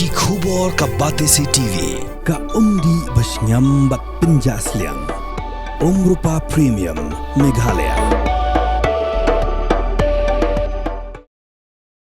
Ki khubor ka Batesi TV ka umdi basnyam bat penjaslian Rupa Premium Meghalaya.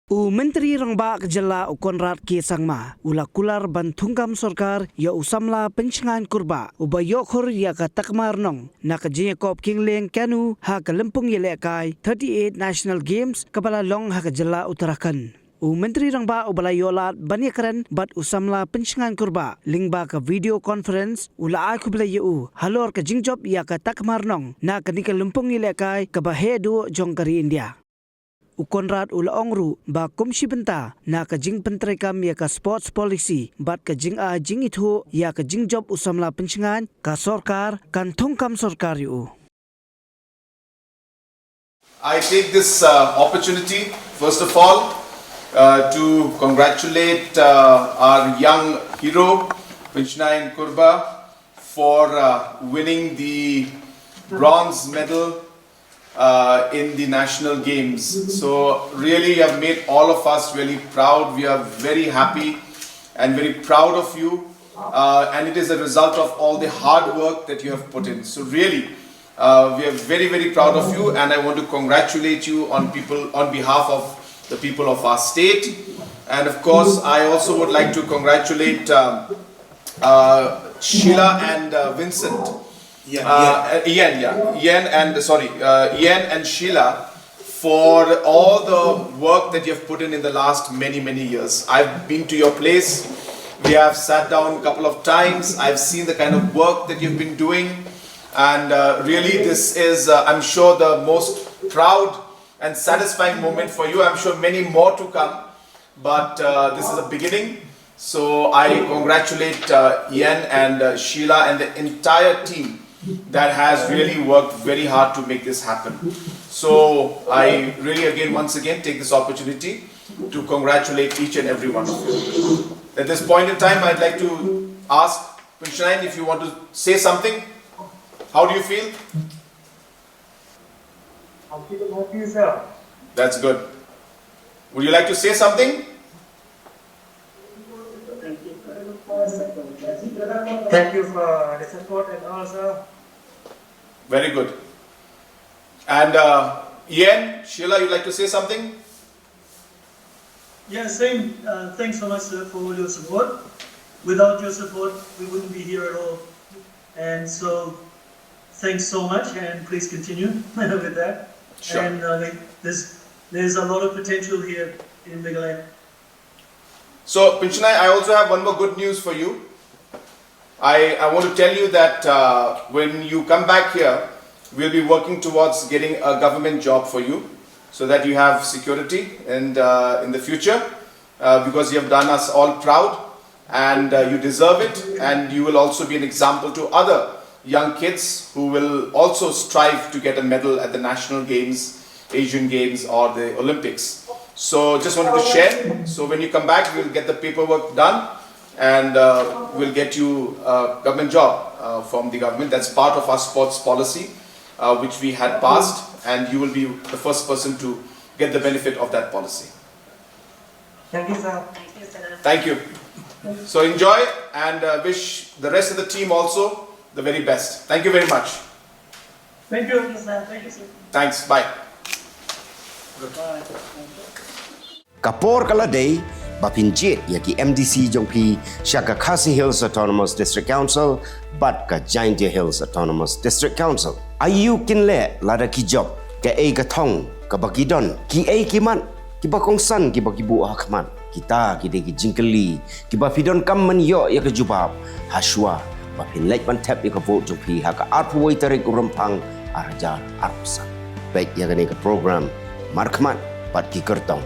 Menteri Rangba Kejala Ukonrat Ki Sangma ula Kular Banthungkam Sorkar ya Samla Pynshngaiñ kurba ubayokor ya ka Takma nong na ka Jacob Kingleng Kanu ha ka Lempung Yelekai 38 National Games kabala long ha ka Jala Uttarakhand. Menteri Rangba ubala yolat banyakaran bat Samla Pynshngaiñ kurba lingba ka video conference ula ai kubla yu halor ka jingjob ya ka Takma nong na ka nika Lempung Yelekai ka bahedu jongkari India. Ukonrat ula ongru ba kumshi benta na ka jing pentrekam ya ka sports policy bat ka jing a jing itu ya ka jing job Samla Pynshngaiñ ka Sorkar kan thongkam Sorkar yu. I take this opportunity first of all to congratulate our young hero Pynshngaiñ Kurba for winning the bronze medal in the national games. So really you have made all of us really proud. We are very happy and very proud of you, and it is a result of all the hard work that you have put in. So really we are very, very proud of you, and I want to congratulate you on behalf of the people of our state. And of course I also would like to congratulate Sheila and Vincent. Ian and Sheila for all the work that you have put in the last many years. I've been to your place. We have sat down a couple of times. I've seen the kind of work that you've been doing, and really this is I'm sure the most proud and satisfying moment for you. I'm sure many more to come, but this is a beginning. So I congratulate Ian and Sheila and the entire team that has really worked very hard to make this happen. So I really once again take this opportunity to congratulate each and every one of you. At this point in time, I'd like to ask Pynshngaiñ if you want to say something. How do you feel? I'm feeling happy, sir. That's good. Would you like to say something? Thank you for the support and all, sir. Very good. And Ian, Sheila, you'd like to say something? Yeah, same. Thanks so much, sir, for all your support. Without your support, we wouldn't be here at all. And so, thanks so much, and please continue with that. Sure. And there's a lot of potential here in Meghalaya. So, Pynshngaiñ, I also have one more good news for you. I want to tell you that when you come back here, we'll be working towards getting a government job for you, so that you have security and in the future, because you have done us all proud, and you deserve it, and you will also be an example to other young kids who will also strive to get a medal at the national games, Asian games or the Olympics. So just wanted to share. So when you come back, we'll get the paperwork done, and we'll get you a government job from the government. That's part of our sports policy, which we had passed, and you will be the first person to get the benefit of that policy. Thank you, sir. Thank you. So enjoy, and wish the rest of the team also the very best. Thank you very much. Thank you, sir. Thank you, sir. Thanks. Bye. Bye. Kapor Kaladay, Bapinjit Yaki MDC Jongpi, Shaka Khasi Hills Autonomous District Council, Batka Jaintia Hills Autonomous District Council. Ayu Kinle, Lada Ki Job, Ka A Katong, Kabakidon, Ki A Kiman, Kibakongsan, Kibakibu Hakman, Kita, Kideki Jinkali, Kibafidon Kamman Yo Yakajubab, Hashwa, Bapin Lekman Tap Yakavote Jongpi, Haka Arpway Tarik Urampang, Arajar Arpsa. Baik Yaganika program, Markman, Pat Kikertong.